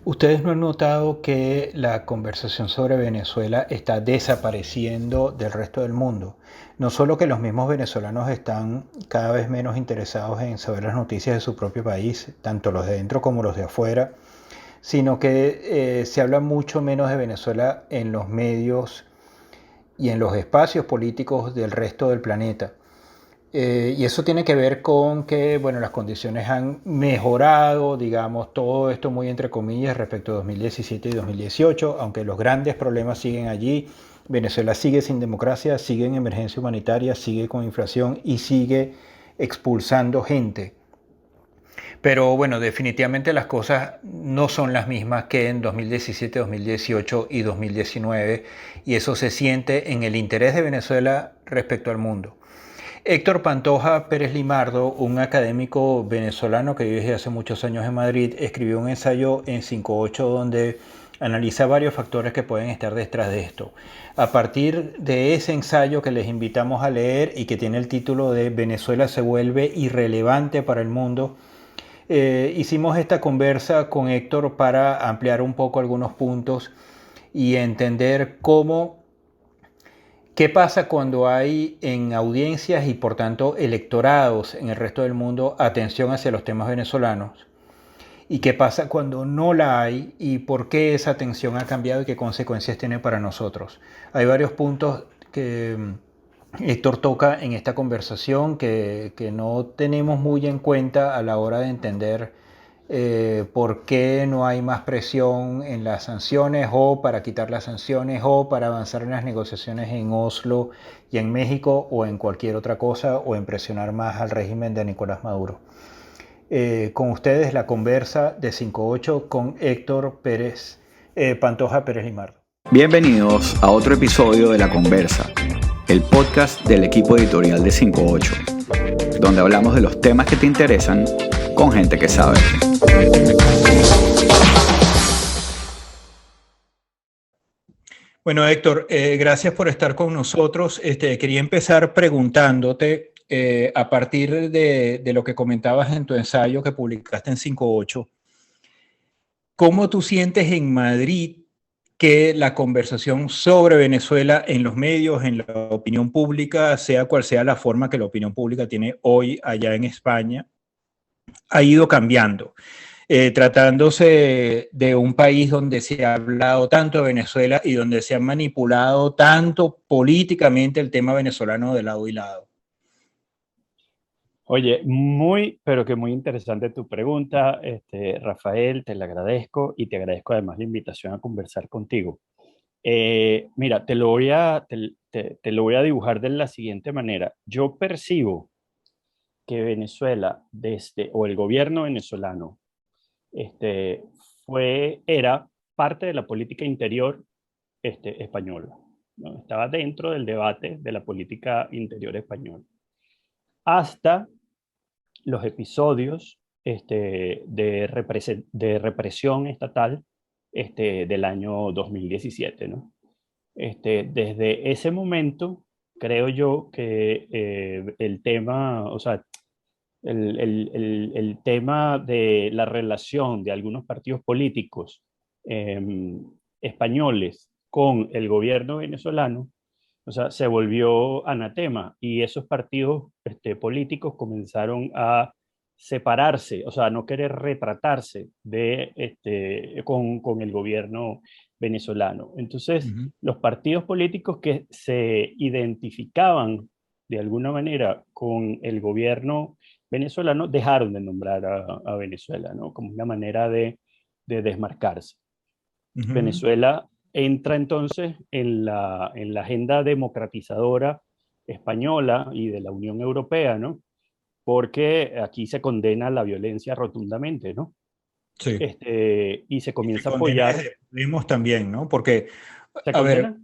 ¿Ustedes no han notado que la conversación sobre Venezuela está desapareciendo del resto del mundo? No solo que los mismos venezolanos están cada vez menos interesados en saber las noticias de su propio país, tanto los de dentro como los de afuera, sino que se habla mucho menos de Venezuela en los medios y en los espacios políticos del resto del planeta. Y eso tiene que ver con que, bueno, las condiciones han mejorado, digamos, todo esto muy entre comillas respecto a 2017 y 2018, aunque los grandes problemas siguen allí. Venezuela sigue sin democracia, sigue en emergencia humanitaria, sigue con inflación y sigue expulsando gente. Pero bueno, definitivamente las cosas no son las mismas que en 2017, 2018 y 2019, y eso se siente en el interés de Venezuela respecto al mundo. Héctor Pantoja Pérez Limardo, un académico venezolano que vive desde hace muchos años en Madrid, escribió un ensayo en 5.8 donde analiza varios factores que pueden estar detrás de esto. A partir de ese ensayo que les invitamos a leer y que tiene el título de Venezuela se vuelve irrelevante para el mundo, hicimos esta conversa con Héctor para ampliar un poco algunos puntos y entender qué pasa cuando hay en audiencias y por tanto electorados en el resto del mundo atención hacia los temas venezolanos y qué pasa cuando no la hay y por qué esa atención ha cambiado y qué consecuencias tiene para nosotros. Hay varios puntos que Héctor toca en esta conversación que no tenemos muy en cuenta a la hora de entender por qué no hay más presión en las sanciones o para quitar las sanciones o para avanzar en las negociaciones en Oslo y en México o en cualquier otra cosa o en presionar más al régimen de Nicolás Maduro. Con ustedes la conversa de 5.8 con Héctor Pérez, Pantoja Pérez Limardo. Bienvenidos a otro episodio de La Conversa, el podcast del equipo editorial de 5.8, donde hablamos de los temas que te interesan con gente que sabe. Bueno, Héctor, gracias por estar con nosotros. Quería empezar preguntándote, a partir de lo que comentabas en tu ensayo que publicaste en 5.8, ¿cómo tú sientes en Madrid que la conversación sobre Venezuela en los medios, en la opinión pública, sea cual sea la forma que la opinión pública tiene hoy allá en España, ha ido cambiando? Tratándose de un país donde se ha hablado tanto de Venezuela y donde se ha manipulado tanto políticamente el tema venezolano de lado y lado. Oye, pero que muy interesante tu pregunta, Rafael, te la agradezco y te agradezco además la invitación a conversar contigo. Mira, te lo voy a dibujar de la siguiente manera. Yo percibo que Venezuela, o el gobierno venezolano, este, era parte de la política interior española, ¿no? Estaba dentro del debate de la política interior española. Hasta los episodios de represión estatal del año 2017, ¿no? Desde ese momento, creo yo que el tema, o sea, el tema de la relación de algunos partidos políticos eh, españoles con el gobierno venezolano, o sea, se volvió anatema y esos partidos políticos comenzaron a separarse, o sea, a no querer retratarse con el gobierno venezolano. Entonces, los partidos políticos que se identificaban de alguna manera con el gobierno venezolano dejaron de nombrar a Venezuela, ¿no? Como una manera de desmarcarse. Venezuela entra entonces en la agenda democratizadora española y de la Unión Europea, ¿no? Porque aquí se condena la violencia rotundamente, ¿no? Sí. Y se comienza a apoyar. Podemos también, ¿no? Porque, ¿Se a ver,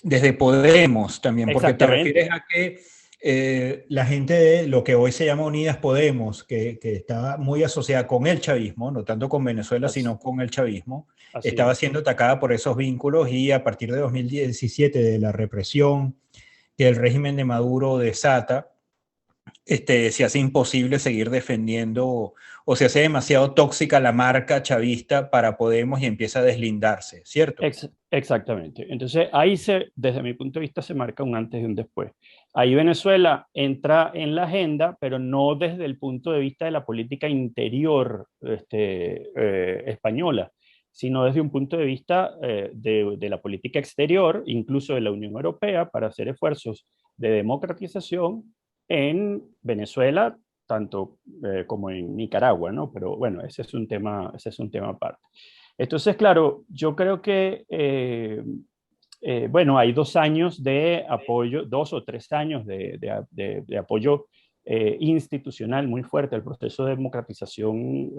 desde Podemos también, porque te refieres a que la gente de lo que hoy se llama Unidas Podemos, que está muy asociada con el chavismo, no tanto con Venezuela, sino con el chavismo, estaba siendo atacada por esos vínculos y a partir de 2017, de la represión que el régimen de Maduro desata, se hace imposible seguir defendiendo o se hace demasiado tóxica la marca chavista para Podemos y empieza a deslindarse, ¿cierto? Exactamente. Entonces, ahí desde mi punto de vista, se marca un antes y un después. Ahí Venezuela entra en la agenda, pero no desde el punto de vista de la política interior española, sino desde un punto de vista de la política exterior, incluso de la Unión Europea, para hacer esfuerzos de democratización en Venezuela, tanto como en Nicaragua, ¿no? Pero bueno, ese es un tema aparte. Entonces, claro, yo creo que, bueno, hay 2 años de apoyo, 2 o 3 años de apoyo institucional muy fuerte al proceso de democratización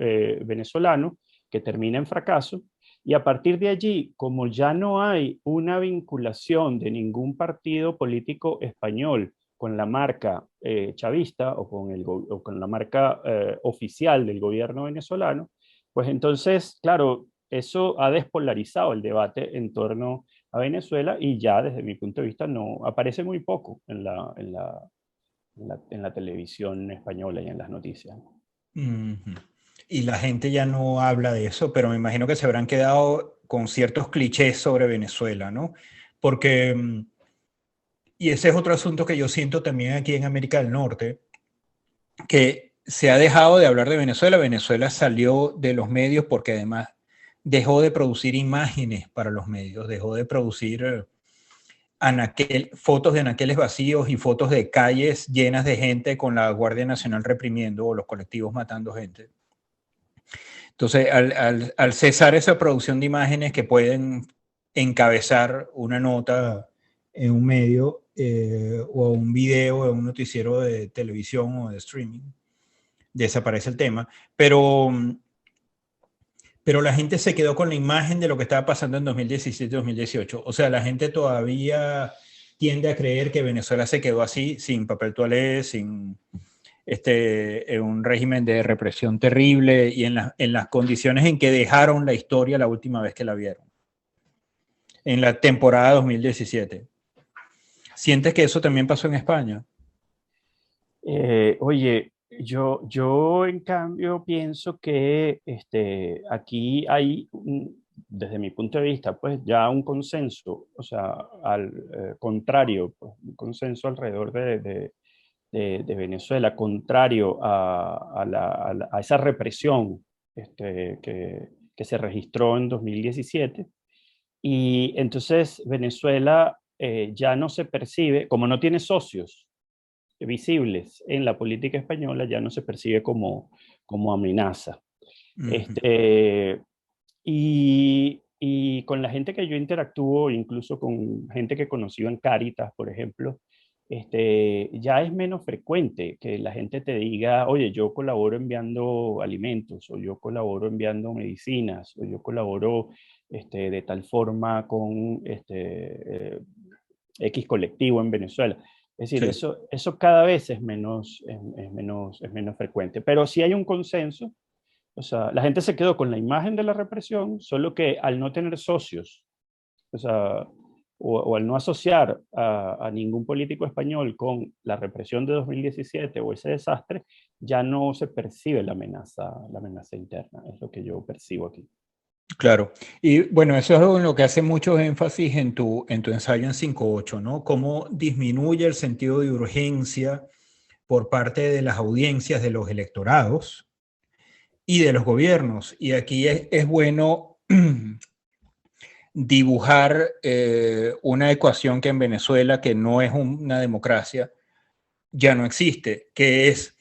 venezolano, que termina en fracaso. Y a partir de allí, como ya no hay una vinculación de ningún partido político español con la marca chavista o con la marca oficial del gobierno venezolano, pues entonces, claro, eso ha despolarizado el debate en torno a Venezuela y ya desde mi punto de vista no aparece muy poco en la televisión española y en las noticias. Uh-huh. Y la gente ya no habla de eso, pero me imagino que se habrán quedado con ciertos clichés sobre Venezuela, ¿no? Porque, y ese es otro asunto que yo siento también aquí en América del Norte, que se ha dejado de hablar de Venezuela. Venezuela salió de los medios porque además dejó de producir imágenes para los medios, dejó de producir fotos de anaqueles vacíos y fotos de calles llenas de gente con la Guardia Nacional reprimiendo o los colectivos matando gente. Entonces, al cesar esa producción de imágenes que pueden encabezar una nota en un medio o un video en un noticiero de televisión o de streaming, desaparece el tema. Pero la gente se quedó con la imagen de lo que estaba pasando en 2017-2018. O sea, la gente todavía tiende a creer que Venezuela se quedó así, sin papel toalé, sin un régimen de represión terrible y en las condiciones en que dejaron la historia la última vez que la vieron, en la temporada 2017. ¿Sientes que eso también pasó en España? Oye, yo en cambio pienso que aquí hay, desde mi punto de vista, pues ya un consenso, o sea, al contrario, pues, un consenso alrededor de Venezuela, contrario a esa represión que se registró en 2017. Y entonces Venezuela ya no se percibe, como no tiene socios visibles en la política española, ya no se percibe como amenaza. Uh-huh. Y con la gente que yo interactúo, incluso con gente que he conocido en Cáritas, por ejemplo, ya es menos frecuente que la gente te diga, oye, yo colaboro enviando alimentos, o yo colaboro enviando medicinas, o yo colaboro de tal forma con X colectivo en Venezuela. Es decir, Sí. eso cada vez es menos frecuente. Pero sí hay un consenso. O sea, la gente se quedó con la imagen de la represión, solo que al no tener socios, o sea, o al no asociar a ningún político español con la represión de 2017 o ese desastre, ya no se percibe la amenaza interna, es lo que yo percibo aquí. Claro. Y bueno, eso es en lo que hace mucho énfasis en tu ensayo en 5.8, ¿no? Cómo disminuye el sentido de urgencia por parte de las audiencias de los electorados y de los gobiernos. Y aquí es bueno dibujar una ecuación que en Venezuela, que no es una democracia, ya no existe, que es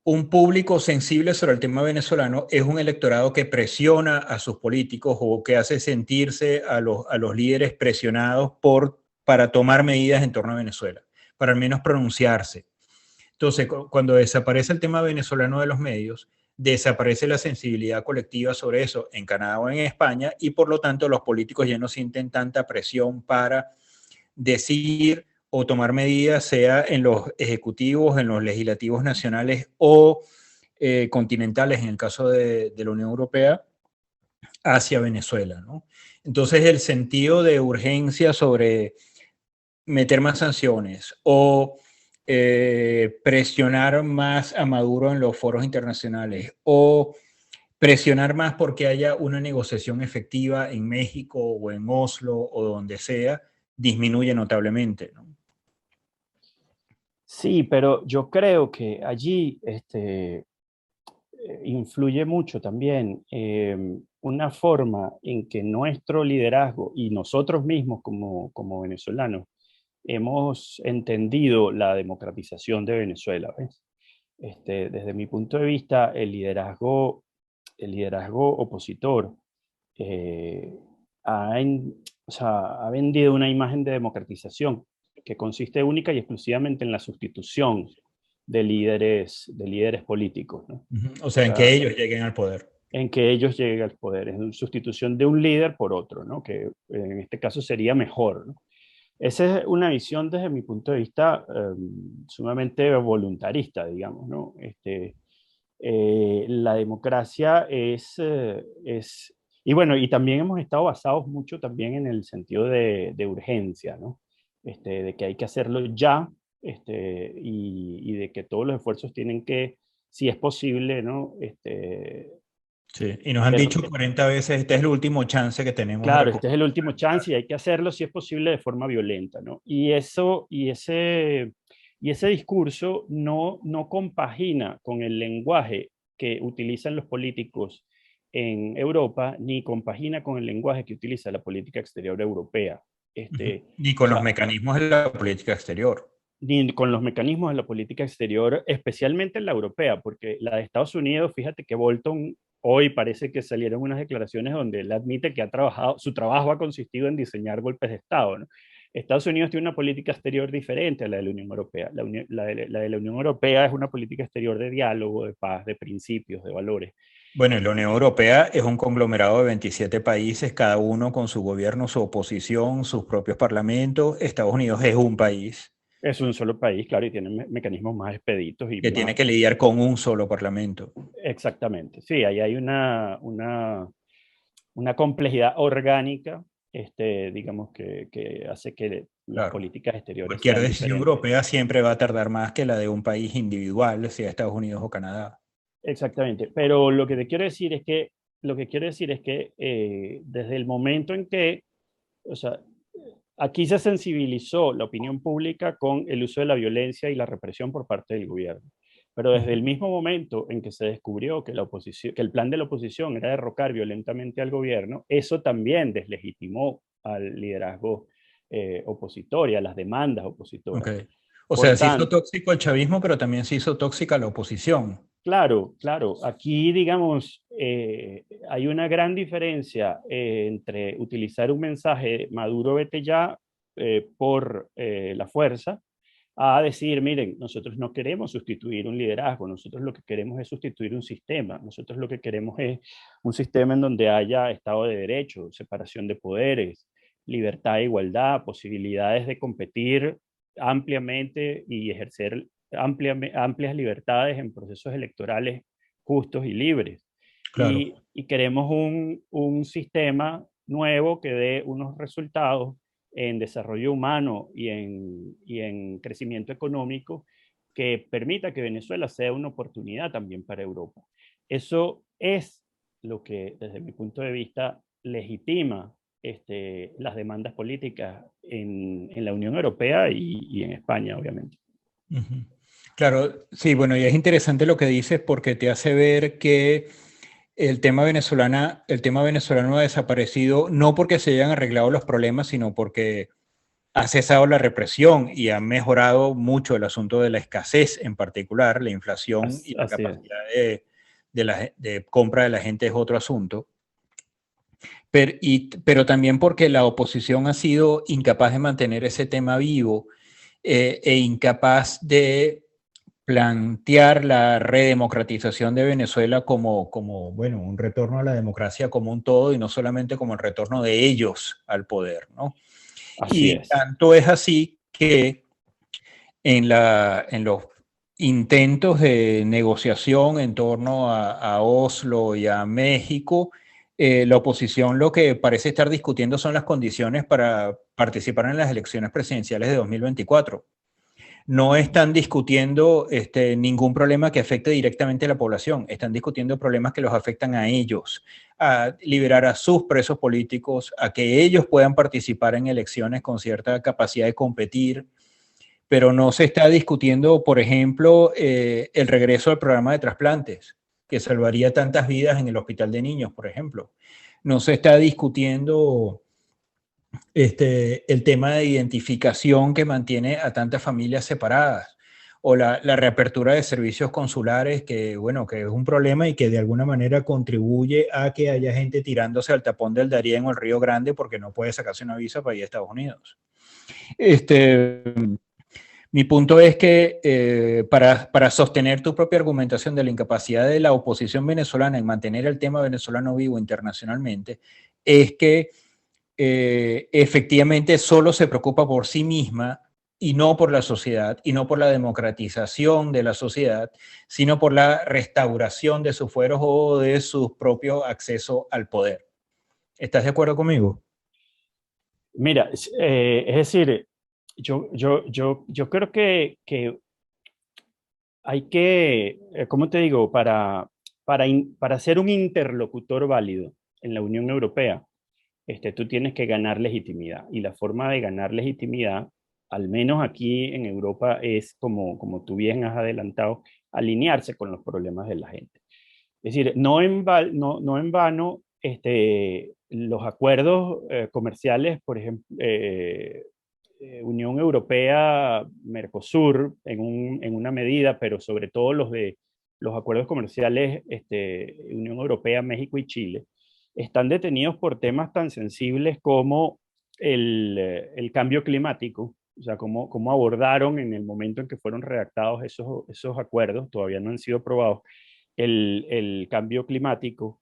un público sensible sobre el tema venezolano, es un electorado que presiona a sus políticos o que hace sentirse a los líderes presionados para tomar medidas en torno a Venezuela, para al menos pronunciarse. Entonces, cuando desaparece el tema venezolano de los medios, desaparece la sensibilidad colectiva sobre eso en Canadá o en España y por lo tanto los políticos ya no sienten tanta presión para decir o tomar medidas, sea en los ejecutivos, en los legislativos nacionales o continentales, en el caso de la Unión Europea, hacia Venezuela, ¿no? Entonces el sentido de urgencia sobre meter más sanciones o presionar más a Maduro en los foros internacionales o presionar más porque haya una negociación efectiva en México o en Oslo o donde sea, disminuye notablemente, ¿no? Sí, pero yo creo que allí influye mucho también una forma en que nuestro liderazgo y nosotros mismos como venezolanos hemos entendido la democratización de Venezuela, ¿ves? Desde mi punto de vista, el liderazgo opositor eh, o sea, ha vendido una imagen de democratización que consiste única y exclusivamente en la sustitución de líderes políticos, ¿no? O O sea, en que sea, ellos lleguen al poder. en que ellos lleguen al poder, en sustitución de un líder por otro, ¿no? Que en este caso sería mejor, ¿no? Esa es una visión desde mi punto de vista sumamente voluntarista, digamos, ¿no? La democracia es, y bueno, y también hemos estado basados mucho también en el sentido de urgencia, ¿no? De que hay que hacerlo ya, y de que todos los esfuerzos tienen que, si es posible, ¿no? Sí, y nos han Ser, dicho 40 veces, este es el último chance que tenemos de claro, este es recuperar. el último chance y hay que hacerlo, si es posible, de forma violenta, ¿no? Y ese discurso no compagina con el lenguaje que utilizan los políticos en Europa, ni compagina con el lenguaje que utiliza la política exterior europea. Ni O con los sea, mecanismos de la política exterior. ni con los mecanismos de la política exterior, especialmente la europea, porque la de Estados Unidos, fíjate que Bolton hoy parece que salieron unas declaraciones donde él admite que su trabajo ha consistido en diseñar golpes de Estado, ¿no? Estados Unidos tiene una política exterior diferente a la de la Unión Europea. La de la Unión Europea es una política exterior de diálogo, de paz, de principios, de valores. Bueno, y la Unión Europea es un conglomerado de 27 países, cada uno con su gobierno, su oposición, sus propios parlamentos. Estados Unidos es un país Es un solo país, claro, y tiene mecanismos más expeditos y que tiene más. que lidiar con un solo parlamento. Exactamente, sí, ahí hay una complejidad orgánica, digamos, que hace que las Claro. políticas exteriores Cualquier sean decisión diferentes. europea siempre va a tardar más que la de un país individual, sea Estados Unidos o Canadá. Exactamente, pero lo que quiero decir es que desde el momento en que, o sea, aquí se sensibilizó la opinión pública con el uso de la violencia y la represión por parte del gobierno. Pero desde el mismo momento en que se descubrió que el plan de la oposición era derrocar violentamente al gobierno, eso también deslegitimó al liderazgo opositor y a las demandas Ok. opositoras. O Por sea, se hizo tanto, tóxico el chavismo, pero también se hizo tóxica la oposición. claro, claro. Aquí, digamos, hay una gran diferencia entre utilizar un mensaje Maduro vete ya por la fuerza, a decir, miren, nosotros no queremos sustituir un liderazgo, nosotros lo que queremos es sustituir un sistema, nosotros lo que queremos es un sistema en donde haya Estado de Derecho, separación de poderes, libertad e igualdad, posibilidades de competir ampliamente y ejercer amplias libertades en procesos electorales justos y libres. Claro. Y queremos un sistema nuevo que dé unos resultados en desarrollo humano y en crecimiento económico que permita que Venezuela sea una oportunidad también para Europa. Eso es lo que, desde mi punto de vista, legitima las demandas políticas en la Unión Europea y en España, obviamente. Ujú. Claro, sí, bueno, y es interesante lo que dices porque te hace ver que el tema venezolano ha desaparecido no porque se hayan arreglado los problemas, sino porque ha cesado la represión y ha mejorado mucho el asunto de la escasez, en particular, la inflación y la Así es. capacidad de compra de la gente es otro asunto. Pero también porque la oposición ha sido incapaz de mantener ese tema vivo e incapaz de plantear la redemocratización de Venezuela como, bueno, un retorno a la democracia como un todo y no solamente como el retorno de ellos al poder, ¿no? Así Y es. tanto es así que en los intentos de negociación en torno a Oslo y a México, la oposición lo que parece estar discutiendo son las condiciones para participar en las elecciones presidenciales de 2024. no están discutiendo ningún problema que afecte directamente a la población, están discutiendo problemas que los afectan a ellos, a liberar a sus presos políticos, a que ellos puedan participar en elecciones con cierta capacidad de competir, pero no se está discutiendo, por ejemplo, el regreso al programa de trasplantes, que salvaría tantas vidas en el hospital de niños, por ejemplo. No se está discutiendo el tema de identificación que mantiene a tantas familias separadas, o la reapertura de servicios consulares, que bueno, que es un problema y que de alguna manera contribuye a que haya gente tirándose al tapón del Darién o el Río Grande porque no puede sacarse una visa para ir a Estados Unidos. Este, Mi punto es que para sostener tu propia argumentación de la incapacidad de la oposición venezolana en mantener el tema venezolano vivo internacionalmente, es que efectivamente solo se preocupa por sí misma y no por la sociedad, y no por la democratización de la sociedad, sino por la restauración de sus fueros o de su propio acceso al poder. ¿Estás de acuerdo conmigo? Mira, es decir, yo creo que hay que, ¿cómo te digo? Para ser un interlocutor válido en la Unión Europea, tú tienes que ganar legitimidad. Y la forma de ganar legitimidad, al menos aquí en Europa, es como tú bien has adelantado, alinearse con los problemas de la gente. Es decir, no en vano los acuerdos comerciales, por ejemplo, Unión Europea, Mercosur, en una medida, pero sobre todo los acuerdos comerciales Unión Europea, México y Chile, están detenidos por temas tan sensibles como el cambio climático, o sea, cómo abordaron en el momento en que fueron redactados esos acuerdos, todavía no han sido aprobados, el cambio climático,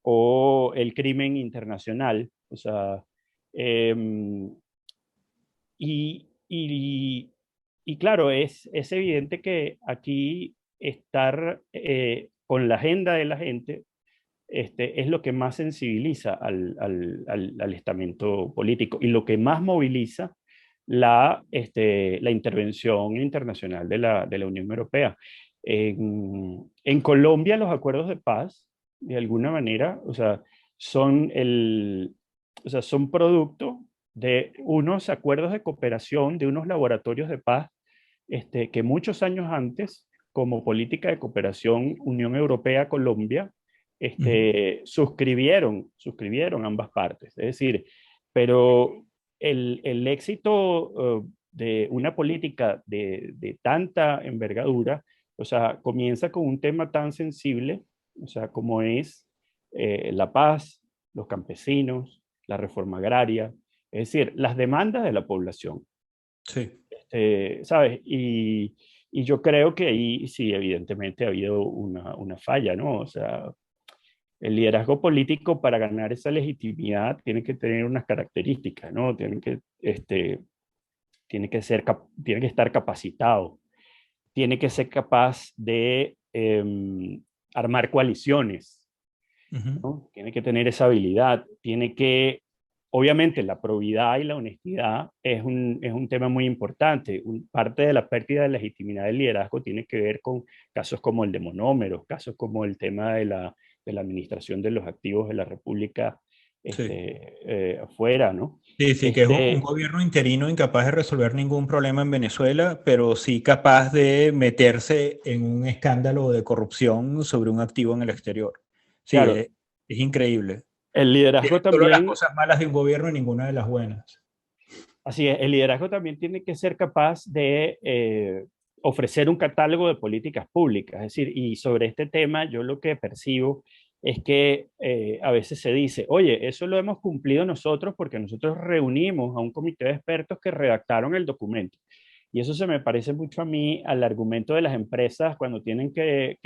o el crimen internacional, o sea, em, y claro, es evidente que aquí estar con la agenda de la gente es lo que más sensibiliza al estamento político y lo que más moviliza la intervención internacional de la Unión Europea. En Colombia los acuerdos de paz, de alguna manera, o sea, son, o sea, son producto de unos acuerdos de cooperación, de unos laboratorios de paz, que muchos años antes, como política de cooperación Unión Europea-Colombia, suscribieron ambas partes. Es decir, pero el éxito de una política de tanta envergadura, o sea, comienza con un tema tan sensible, o sea, como es la paz, los campesinos, la reforma agraria, es decir, las demandas de la población. Sí. ¿Sabes? Y yo creo que ahí sí, evidentemente ha habido una falla, ¿no? O sea, el liderazgo político para ganar esa legitimidad tiene que tener unas características, ¿no? Tiene que estar capacitado, tiene que ser capaz de armar coaliciones, Ujú. ¿no? Tiene que tener esa habilidad, obviamente la probidad y la honestidad es un tema muy importante. Parte de la pérdida de legitimidad del liderazgo tiene que ver con casos como el de monómeros, casos como el tema de la administración de los activos de la República Sí. afuera, ¿no? Sí, sí, que es un Este, gobierno interino incapaz de resolver ningún problema en Venezuela, pero sí capaz de meterse en un escándalo de corrupción sobre un activo en el exterior. Sí, claro, es increíble. el liderazgo Tiene solo las también cosas malas de un gobierno y ninguna de las buenas. Así es, el liderazgo también tiene que ser capaz de ofrecer un catálogo de políticas públicas. Es decir, y sobre este tema yo lo que percibo es que a veces se dice, oye, eso lo hemos cumplido nosotros porque nosotros reunimos a un comité de expertos que redactaron el documento. Y eso se me parece mucho a mí al argumento de las empresas cuando tienen que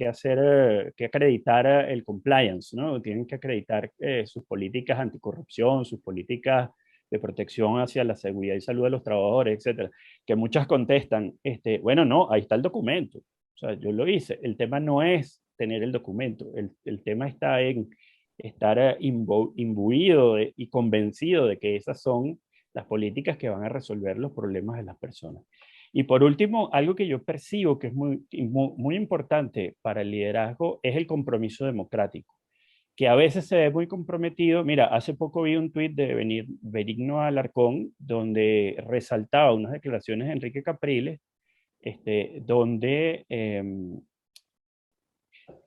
hacer, que acreditar el compliance, ¿no? Tienen que acreditar sus políticas anticorrupción, sus políticas de protección hacia la seguridad y salud de los trabajadores, etcétera, que muchas contestan, bueno, no, ahí está el documento. O sea, yo lo hice. El tema no es tener el documento, el tema está en estar imbuido y convencido de que esas son las políticas que van a resolver los problemas de las personas. Y por último, algo que yo percibo que es muy importante para el liderazgo es el compromiso democrático, que a veces se ve muy comprometido. Mira, hace poco vi un tuit de Benigno Alarcón donde resaltaba unas declaraciones de Enrique Capriles,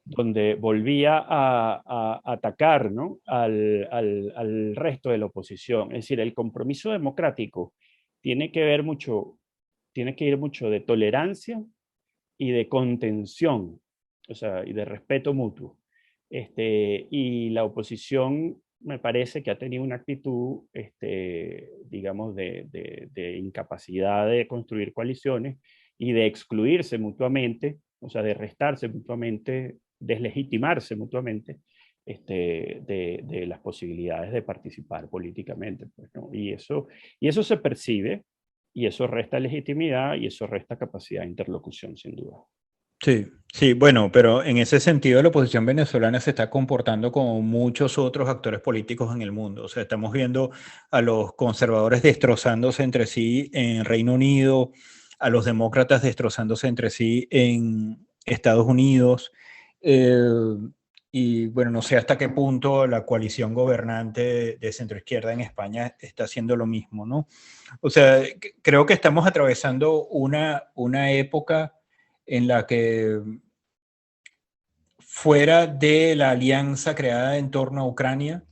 donde volvía a atacar, ¿no?, al resto de la oposición. Es decir, el compromiso democrático tiene que ver mucho, tiene que ir mucho de tolerancia y de contención, o sea, y de respeto mutuo. Y la oposición me parece que ha tenido una actitud, digamos, de incapacidad de construir coaliciones y de excluirse mutuamente, o sea, de restarse mutuamente, deslegitimarse mutuamente, de las posibilidades de participar políticamente, pues, ¿no? Y eso se percibe, y eso resta legitimidad, y eso resta capacidad de interlocución, sin duda. Sí, sí, bueno, pero en ese sentido la oposición venezolana se está comportando como muchos otros actores políticos en el mundo. O sea, estamos viendo a los conservadores destrozándose entre sí en Reino Unido, a los demócratas destrozándose entre sí en Estados Unidos. eh, y bueno, no sé hasta qué punto la coalición gobernante de centroizquierda en España está haciendo lo mismo, ¿no? O sea, creo que estamos atravesando una época en la que fuera de la alianza creada en torno a Ucrania,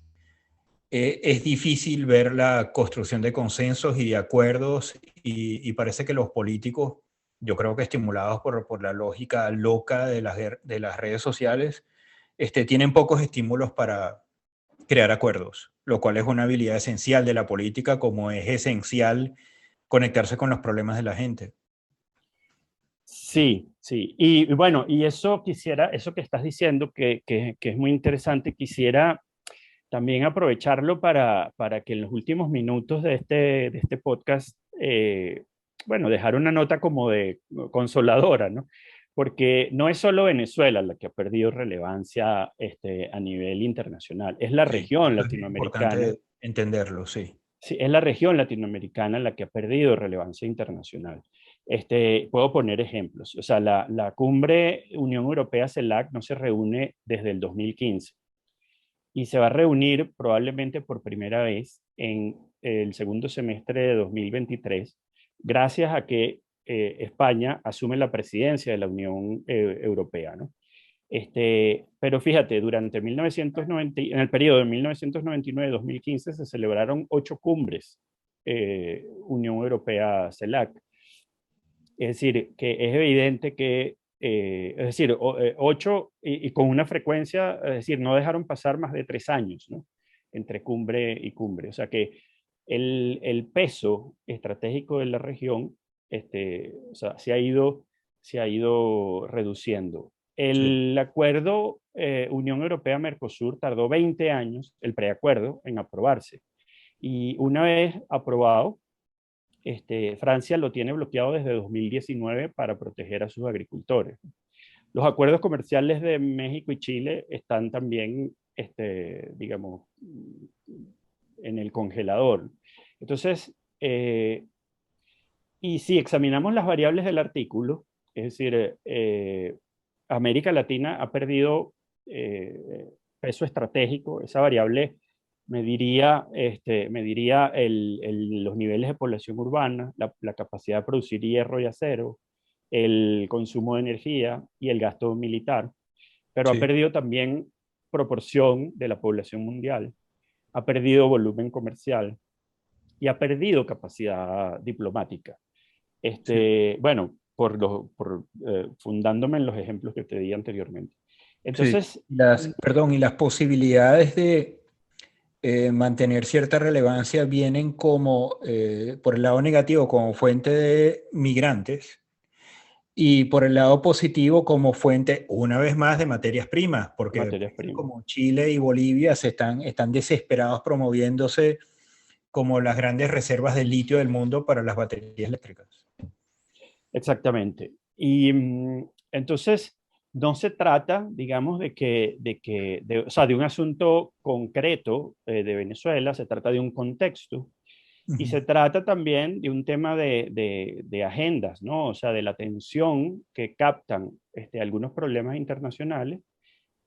es difícil ver la construcción de consensos y de acuerdos y parece que los políticos, yo creo que estimulados por la lógica loca de las redes sociales, tienen pocos estímulos para crear acuerdos, lo cual es una habilidad esencial de la política, como es esencial conectarse con los problemas de la gente. Sí, sí. Y bueno, y eso quisiera, eso que estás diciendo, que es muy interesante, quisiera también aprovecharlo para que en los últimos minutos de este podcast, bueno, dejar una nota como de consoladora, ¿no? Porque no es solo Venezuela la que ha perdido relevancia, a nivel internacional, es la Sí, región eso es latinoamericana. importante entenderlo, sí. Sí, es la región latinoamericana la que ha perdido relevancia internacional. Puedo poner ejemplos. O sea, la cumbre Unión Europea-CELAC no se reúne desde el 2015 y se va a reunir probablemente por primera vez en el segundo semestre de 2023, gracias a que España asume la presidencia de la Unión Europea, ¿no? Pero fíjate, durante 1990, en el periodo de 1999-2015 se celebraron 8 cumbres Unión Europea-CELAC. Es decir, que es evidente que, es decir, 8 y con una frecuencia, es decir, no dejaron pasar más de 3 años, ¿no?, entre cumbre y cumbre. O sea que el peso estratégico de la región, o sea, se ha ido reduciendo. Sí. El acuerdo Unión Europea-Mercosur tardó 20 años, el preacuerdo, en aprobarse. Y una vez aprobado, Francia lo tiene bloqueado desde 2019 para proteger a sus agricultores. Los acuerdos comerciales de México y Chile están también, digamos, en el congelador. Entonces, y si examinamos las variables del artículo, es decir, América Latina ha perdido peso estratégico. Esa variable mediría los niveles de población urbana, la capacidad de producir hierro y acero, el consumo de energía y el gasto militar, pero ha Sí. perdido también proporción de la población mundial, ha perdido volumen comercial y ha perdido capacidad diplomática. Sí. Bueno, fundándome en los ejemplos que te di anteriormente. Sí. Entonces, Perdón, y las posibilidades de mantener cierta relevancia vienen como, por el lado negativo, como fuente de migrantes y por el lado positivo como fuente, una vez más, de materias primas, porque materias países primas. como Chile y Bolivia están desesperados promoviéndose como las grandes reservas de litio del mundo para las baterías eléctricas. Exactamente. Y entonces, no se trata, digamos, o sea, de un asunto concreto de Venezuela, se trata de un contexto. Y Ujú. se trata también de un tema de agendas, ¿no? O sea, de la atención que captan algunos problemas internacionales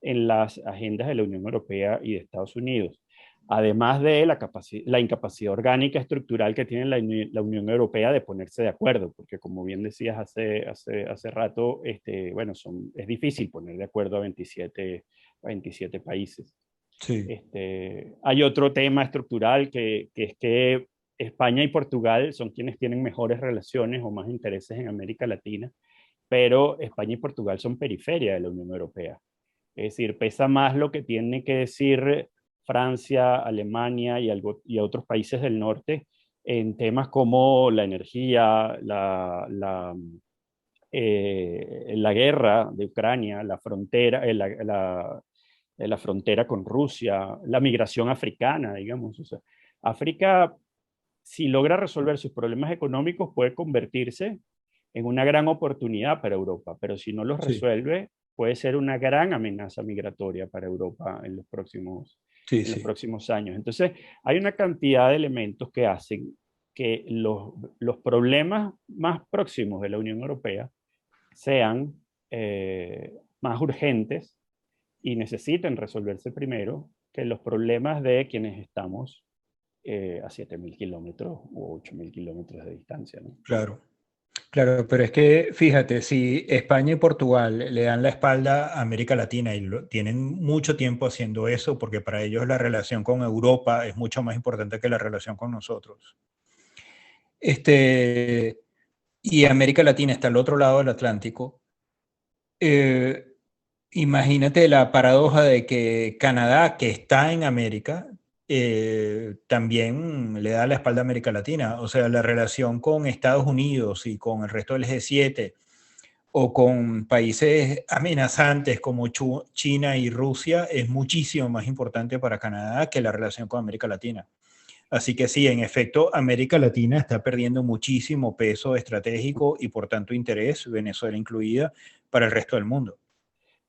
en las agendas de la Unión Europea y de Estados Unidos. Además de la incapacidad orgánica estructural que tiene la Unión Europea de ponerse de acuerdo, porque como bien decías hace rato, bueno, es difícil poner de acuerdo a 27 países. Sí, Hay otro tema estructural que es que España y Portugal son quienes tienen mejores relaciones o más intereses en América Latina, pero España y Portugal son periferia de la Unión Europea. Es decir, pesa más lo que tiene que decir Francia, Alemania y otros países del norte en temas como la energía, la guerra de Ucrania, la frontera con Rusia, la migración africana, digamos. O sea, África, si logra resolver sus problemas económicos, puede convertirse en una gran oportunidad para Europa, pero si no los sí, resuelve, puede ser una gran amenaza migratoria para Europa sí, en los sí. próximos años. Entonces, hay una cantidad de elementos que hacen que los problemas más próximos de la Unión Europea sean más urgentes y necesiten resolverse primero que los problemas de quienes estamos a 7.000 kilómetros o 8.000 kilómetros de distancia, ¿no? Claro. Claro, pero es que fíjate, si España y Portugal le dan la espalda a América Latina y tienen mucho tiempo haciendo eso, porque para ellos la relación con Europa es mucho más importante que la relación con nosotros. Este, y América Latina está al otro lado del Atlántico. eh, Imagínate la paradoja de que Canadá, que está en América, también le da la espalda a América Latina. O sea, la relación con Estados Unidos y con el resto del G7 o con países amenazantes como China y Rusia es muchísimo más importante para Canadá que la relación con América Latina. Así que sí, en efecto, América Latina está perdiendo muchísimo peso estratégico y por tanto interés, Venezuela incluida, para el resto del mundo.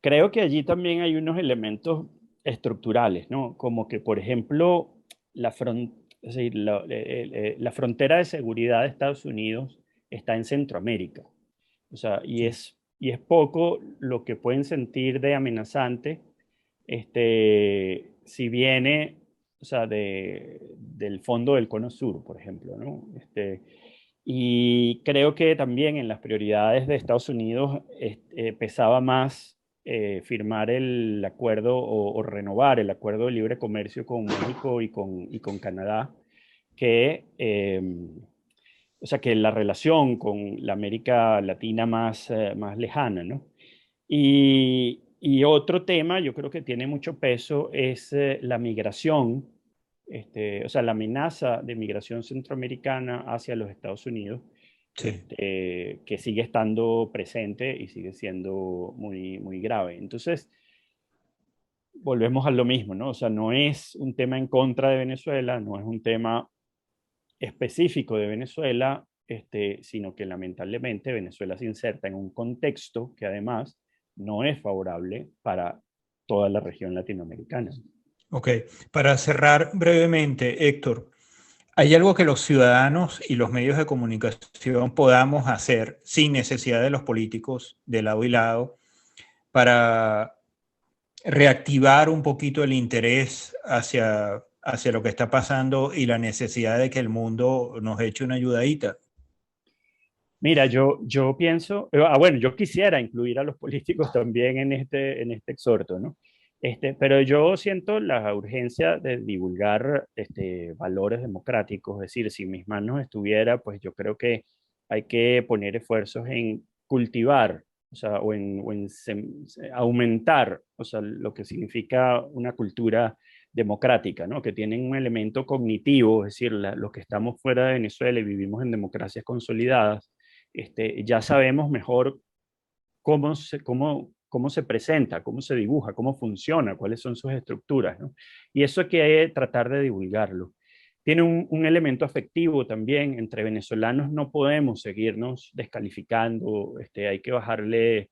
Creo que allí también hay unos elementos estructurales, ¿no? Como que, por ejemplo, es decir, la frontera de seguridad de Estados Unidos está en Centroamérica. O sea, Sí, y es poco lo que pueden sentir de amenazante si viene, o sea, del fondo del Cono Sur, por ejemplo, ¿no? Y creo que también en las prioridades de Estados Unidos pesaba más firmar el acuerdo o renovar el acuerdo de libre comercio con México y con Canadá que, o sea, que la relación con la América Latina más lejana, ¿no? Y otro tema, yo creo que tiene mucho peso, es la migración, o sea, la amenaza de migración centroamericana hacia los Estados Unidos, sí. que sigue estando presente y sigue siendo muy, muy grave. Entonces, volvemos a lo mismo, ¿no? O sea, no es un tema en contra de Venezuela, no es un tema específico de Venezuela, sino que lamentablemente Venezuela se inserta en un contexto que además no es favorable para toda la región latinoamericana. Ok, para cerrar brevemente, Héctor, ¿hay algo que los ciudadanos y los medios de comunicación podamos hacer sin necesidad de los políticos de lado y lado para reactivar un poquito el interés hacia lo que está pasando y la necesidad de que el mundo nos eche una ayudadita? Mira, yo pienso, bueno, yo quisiera incluir a los políticos también en este exhorto, ¿no? Pero yo siento la urgencia de divulgar valores democráticos, es decir, si en mis manos estuviera, pues yo creo que hay que poner esfuerzos en cultivar, o sea, aumentar, o sea, lo que significa una cultura democrática, ¿no? Que tienen un elemento cognitivo, es decir, los que estamos fuera de Venezuela y vivimos en democracias consolidadas, ya sabemos mejor cómo se presenta, cómo se dibuja, cómo funciona, cuáles son sus estructuras, ¿no? Y eso hay que tratar de divulgarlo. Tiene un elemento afectivo también. Entre venezolanos no podemos seguirnos descalificando, hay que bajarle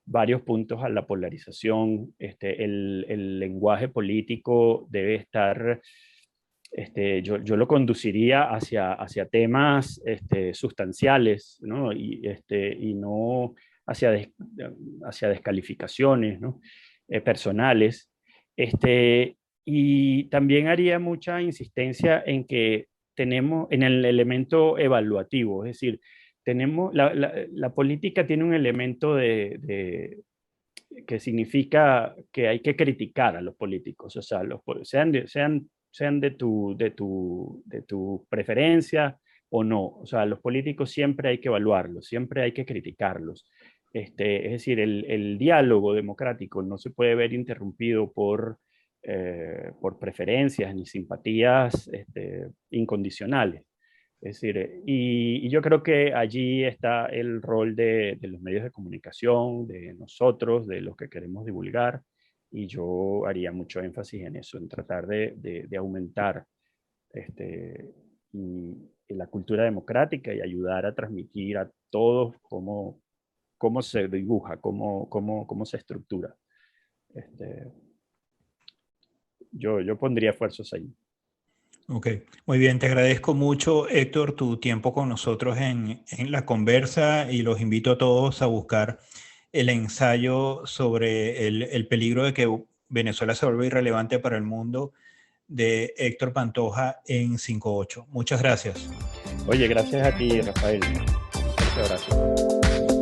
varios puntos a la polarización. El lenguaje político debe estar Yo lo conduciría hacia temas sustanciales, ¿no? Y no hacia, hacia descalificaciones, ¿no? Personales. Y también haría mucha insistencia en que tenemos, en el elemento evaluativo, es decir, tenemos, la política tiene un elemento que significa que hay que criticar a los políticos, o sea, sean de tu preferencia o no. O sea, los políticos siempre hay que evaluarlos, siempre hay que criticarlos. Es decir, el diálogo democrático no se puede ver interrumpido por preferencias ni simpatías incondicionales. Es decir, y yo creo que allí está el rol de los medios de comunicación, de nosotros, de los que queremos divulgar, y yo haría mucho énfasis en eso, en tratar de aumentar este, y la cultura democrática y ayudar a transmitir a todos cómo se dibuja, cómo se estructura. Este, yo pondría esfuerzos ahí. Ok, muy bien, te agradezco mucho, Héctor, tu tiempo con nosotros en la conversa y los invito a todos a buscar el ensayo sobre el peligro de que Venezuela se vuelva irrelevante para el mundo de Héctor Pantoja en 5.8. Muchas gracias. Oye, gracias a ti, Rafael. Un fuerte abrazo.